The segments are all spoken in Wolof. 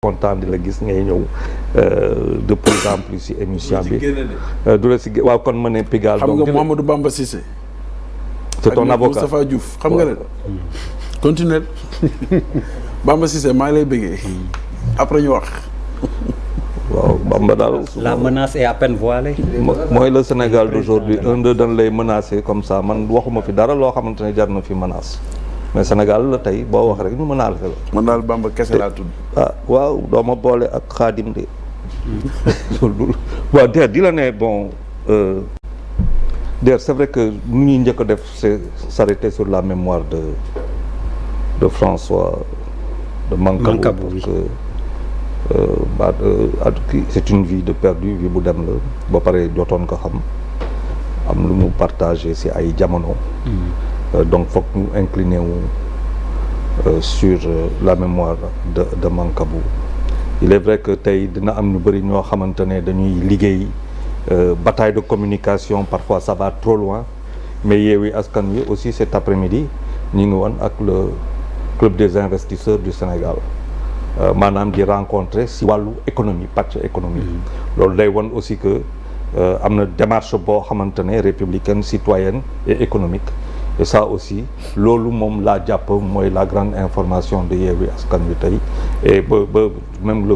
content di la gis ngay ñëw de plus en plus ci émission bi du la si waaw kon ma ne Pigalle xam nga Mouhamadou Bamba Cissé c'est ton avocat Moustapha Diouf xam nga leen continuer Bamba Cissé maa ngi lay bëggee après ñu wax waaw Bamba daal la menace est à peine voilée mooy le Sénégal d'aujourd'hui dañ lay menacer comme ça man waxuma fi dara loo xamante ne jar na fi menace mais Sénégal la tey boo wax rek ñu menacé la man daal Bamba kese laa tudd waaw doo ma boole ak Xaadim de loolu waaw der di la ne bon der c'est vrai que nu ñuy njëkk a def c'est s'arrêter sur la mémoire de François de Mancabou parce que c'est une vie de perdu vie bu dem la ba pare jotoon ko xam am lu mu partagé ci ay jamono donc foog ñu incliner wu sur la mémoire de Mancabou il est vrai que tey dina am ñu bëri ñoo xamante ne dañuy liggéey bataille de communication parfois ça va trop loin mais Yewwi Askan Wi aussi cet après-midi ñu ngi woon ak le club des investisseurs du Sénégal maanaam di rencontrer si wàllu économie pàcc économie loolu day won aussi que am na démarche boo xamante ne républicaine citoyenne et économique et ça aussi loolu moom laa jàpp mooy la grande information de Yewwi Askan Wi tey et ba même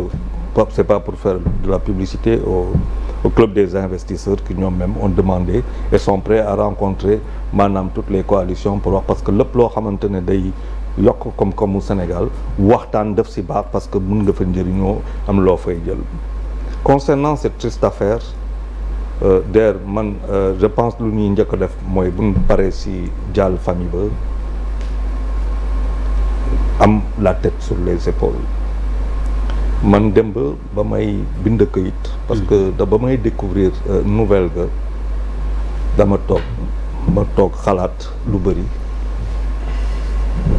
c'est pas pour faire de la publicité au club des investisseurs qui ñoom même ont demandé et sont prêts à rencontrer maanaam toutes les coalitions pour wax parce que lépp loo xamante ne day yokk comme Sénégal waxtaan def si baax parce que mun nga fa njëriñoo am loo fay jël concernant cette triste affaire der man je pense lu ñuy njëkk a def mooy bu ñu paree si jàll famille ba am la tête sur les épaules man démb ba may bind këyit parce que ba may découvrir nouvelle ga dama toog xalaat lu bëri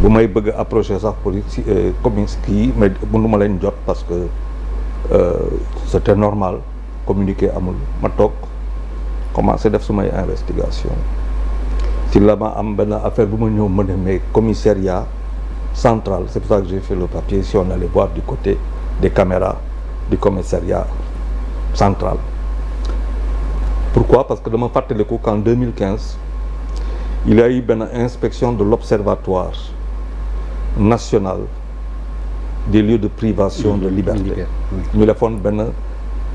bu may bëgg a approcher sax police commune kii mais mënu ma leen jot parce que c'était normal communiquer amul ma toog commencé def sumay investigation ci la ma am benn affaire bu ma ñëw ma ne mais commissariat central c'est pour ça que j'ai fait le papier si on allait voir du côté des caméras du commissariat central pourquoi parce que dama fàttaliku qu'en 2015 il y a eu benn inspection de l'observatoire national des lieux de privation de liberté ñu defoon benn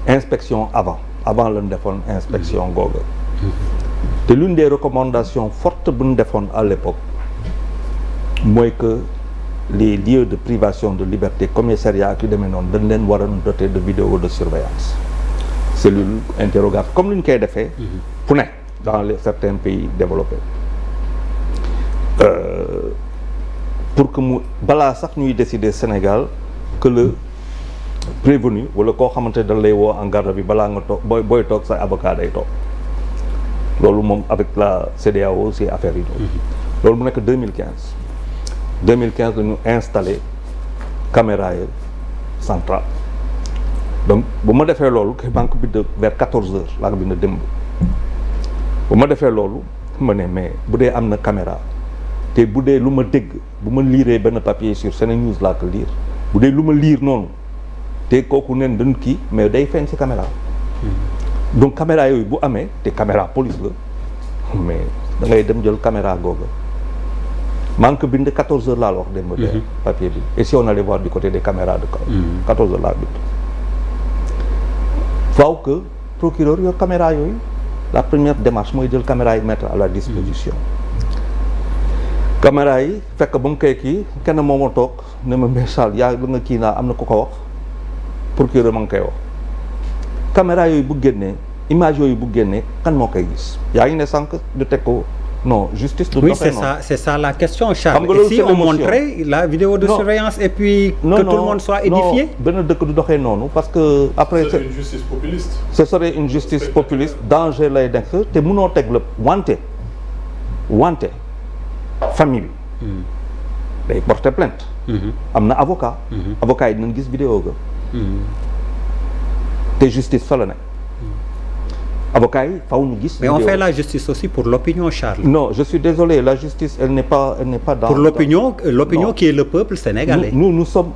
inspection avant lañ defoon inspection googa te l'une des recommandations fortes bu ñu defoon à l'époque mooy que les lieux de privation de liberté commissariat ak yu demee noonu dañ leen war a doter de vidéos de surveillance cellule interrogatoire comme li ñu koy defee fu ne dans certains pays développés pour que mu balaa sax ñuy décider Sénégal que le prévenu wala koo xamante ne dañ lay woo en garde bi balaa nga toog booy toog sa avocat day toog loolu moom avec la CEDEAO c'est affaire yi loolu mu nekk 2015 la ñu installé caméra yi centrale donc bu ma defee loolu que banque bi de vers 14 heures laa ko bind démb bu ma defee loolu ma ne mais bu dee am na caméra te bu dee lu ma dégg bu ma liiree benn papier sur SeneNews laa ko lire bu dee lu ma lire noonu te kooku neen dañ kii mais day feeñ ci caméra donc caméra yooyu bu amee te caméra police la mais da ngay dem jël caméra googa maa ngi ko bind 14 heures laa la wax démb de papier bi et si on allait voir du côté des caméras de 14 heures laa bind faaw que procureur yor caméra yooyu la première démarche mooy jël caméra yi mettre à la disposition caméra yi fekk ba mu koy kii kenn moo ma toog ne ma mais Charles yaa da nga kii naa am na ku ko wax procureur ma ngi koy wax caméra yooyu bu génnee image yooyu bu génnee kan moo koy gis yaa ngi ne sànq du teg ko non justice du oui c'est ça la question Charles et si on montrait la vidéo de surveillance et puis que tout le monde soit édifié benn dëkk du doxee noonu parce que après c'est une justice populiste ce serait une justice populiste danger lay nekk te mënoo teg lépp wante famille bi day porter plainte am na avocat yi dinañ gis vidéo ga te justice fa la nekk avocats yi faw ñu gis. mais on fait la justice aussi pour l'opinion, Charles. Non, je suis désolé, la justice elle n'est pas dans. Pour l'opinion qui est le peuple sénégalais. Nous sommes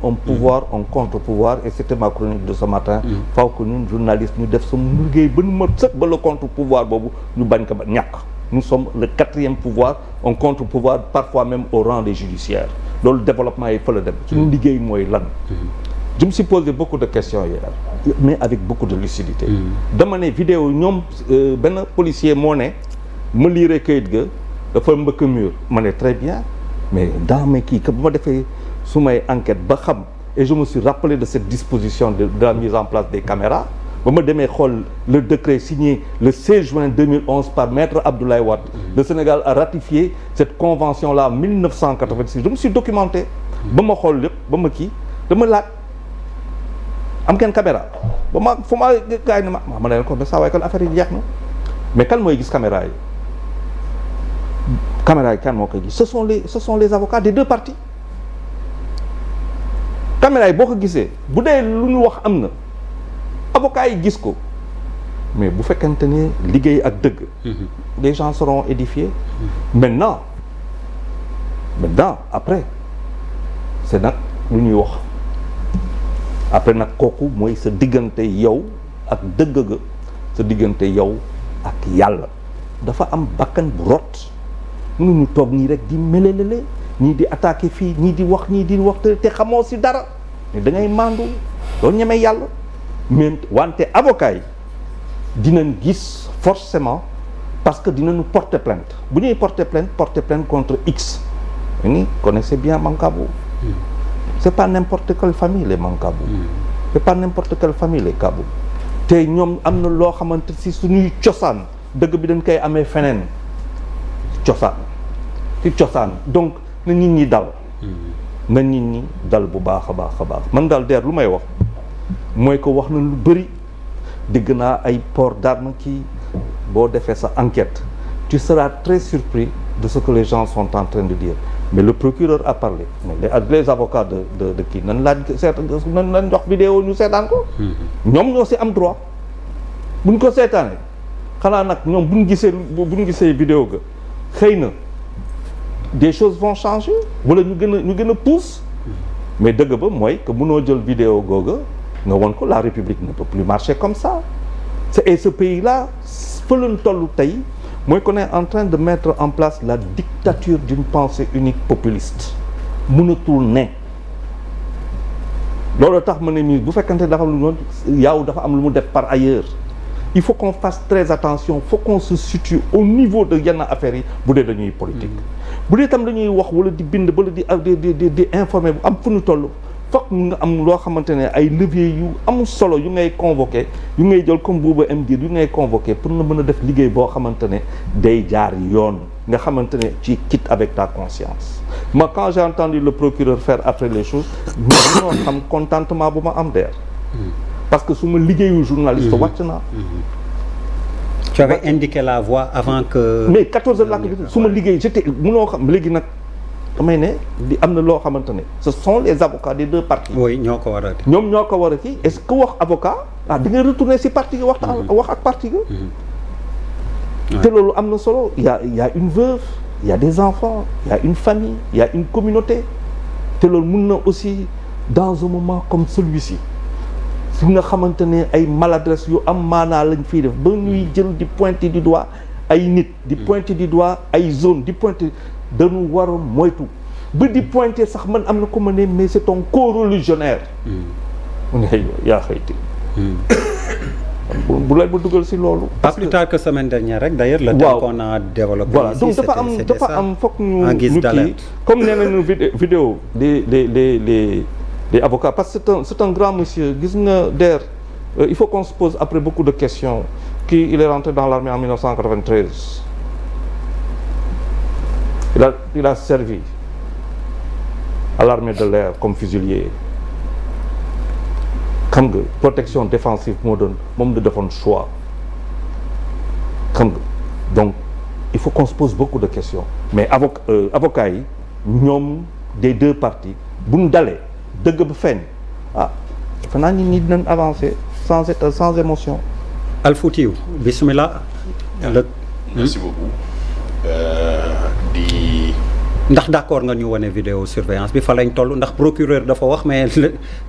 un pouvoir, un contre-pouvoir, et c'était ma chronique de ce matin. Faw que ñun journalistes ñu def sama liggéey ba nu ma sëkk ba le contre-pouvoir boobu ñu bañ ko ba ñàkk. Nous sommes le 4e pouvoir, un contre-pouvoir parfois même au rang des judiciaires. loolu développement yi fa la dem. suñu liggéey mooy lan. Je me suis posé beaucoup de questions hier, mais avec beaucoup de lucidité. dama ne vidéo ñoom benn policier moo ne ma liire kayit ga dafa mbëkk mur ma ne très bien mais dans mes kii que bu ma defee su may enquête ba xam et je me suis rappelé de cette disposition de la mise en place des caméras ba ma demee xool le décret signé le 16 juin 2011 par maître Abdoulaye Wade. Le Sénégal a ratifié cette convention là en 1986 je me suis documenté ba ma xool lépp ba ma kii dama laaj am ngeen caméra ba ma fu ma gars yi ne ma ne ko mais saa waay kon affaire yi jeex na mais kan mooy gis caméra yi kan moo koy gis ce sont les avocats des deux parties caméra yi boo ko gisee bu dee lu ñu wax am na avocats yi gis ko mais bu fekkente ne liggéey ak dëgg les gens seront édifiés maintenant après c'est nag lu ñuy wax après nag kooku mooy sa diggante yow ak dëgg ga sa diggante yow ak yàlla dafa am bakkan bu rot mënuñu toog nii rek di melelele ñii di attaquer fii ñii di wax te xamoo si dara mais da ngay mandu loolu ñemee yàlla mais wante avocat yi dinañ gis forcément parce que dinañu porter plainte bu ñuy porter plainte contre X ni connaissez bien Mancabou c'est pas n'importe quelle famille les Mancabou c'est pas n'importe quelle famille les Kabou te ñoom am na loo xamante si suñuy cosaan dëgg bi dañ koy amee feneen cosaan donc na nit ñi dal na nit ñi dal bu baax a baax man daal lu may wax mooy ko wax na lu bëri dégg naa ay port d'armes kii boo defee sa enquête tu seras très surpris de ce que les gens sont en train de dire mais le procureur a parlé mais les avocats de kii nan laaj nan lañ jox vidéo ñu seetaan ko ñoom ñoo si am droit buñ ko seetaanee xanaa nag ñoom buñ gisee vidéo ga xëy na des choses vont changer wala ñu gën a pousse mais dëgg ba mooy que mënoo jël vidéo googa nga won ko la République ne peut plus marcher comme ça et ce pays là fa lañ toll tey mooy qu'on est en train de mettre en place la dictature d'une pensée unique populiste mënatul ne loolu tax ma ne nii bu fekkante dafa am lu noonu yow dafa am lu mu def par ailleurs il faut qu'on fasse très attention faut qu'on se situe au niveau de yenn affaires yi bu dee dañuy politique bu dee tam dañuy wax wala di bind wala di informer bu am fu ñu toll fokk nga am loo xamante ne ay leviers yu am solo yu ngay convoqué yu ngay jël comme Bouba M dir yu ngay convoqué pour nga mën a def liggéey boo xamante ne day jaar yoon nga xamante ne ci quitte avec ta conscience moi quand j'ai entendu le procureur faire après les choses ñoo xam contentement bu ma am der parce que su ma liggéeyu journaliste wàcc naa tu avais indiqué la voie avant que mais 14 heures laa ko su ma liggéey j'étais mënoo xam léegi nag damay ne di am na loo xamante ne ce sont les avocats des deux parties. oui ñoo ko war a kii. ñoom ñoo ko war a kii est-ce que wax avocat di nga retourner si partie ga wax ak partie ga. te loolu am na solo il y a une veuve il y a des enfants il y a une famille il y a une communauté te loolu mun na aussi dans un moment comme celui-ci su nga xamante ne ay maladresse yu am maanaa lañ fiy def ba ñuy jël di pointer du doigt ay nit di pointer du doigt ay zone di pointer dañu war a moytu ba di pointer sax man am na ko ma ne mais c'est ton co-religionnaire mu ne yaa xëyti bu leen ba dugal si loolu pas plus tard que semaine dernière rek d'ailleurs le thème qu'on a développé voilà ici, donc dafa am foog ñu kii comme nee nañu vidéo des avocats parce que c'est un grand monsieur gis nga der il faut qu'on se pose après beaucoup de questions il est rentré dans l'armée en 1993 il a servi à l'armée de l'air comme fusilier xam nga protection défensive moo doon moom da defoon choix xam nga donc il faut qu'on se pose beaucoup de questions mais avocats yi ñoom des deux parties bu ñu dalee dëgg ba feeñ defe naa nit ñi dinañ avancer sans émotion Al-Foutiou bismillah. Merci beaucoup. ndax d'accord nga ñu wane vidéo surveillance bi fa lañ toll ndax procureur dafa wax mais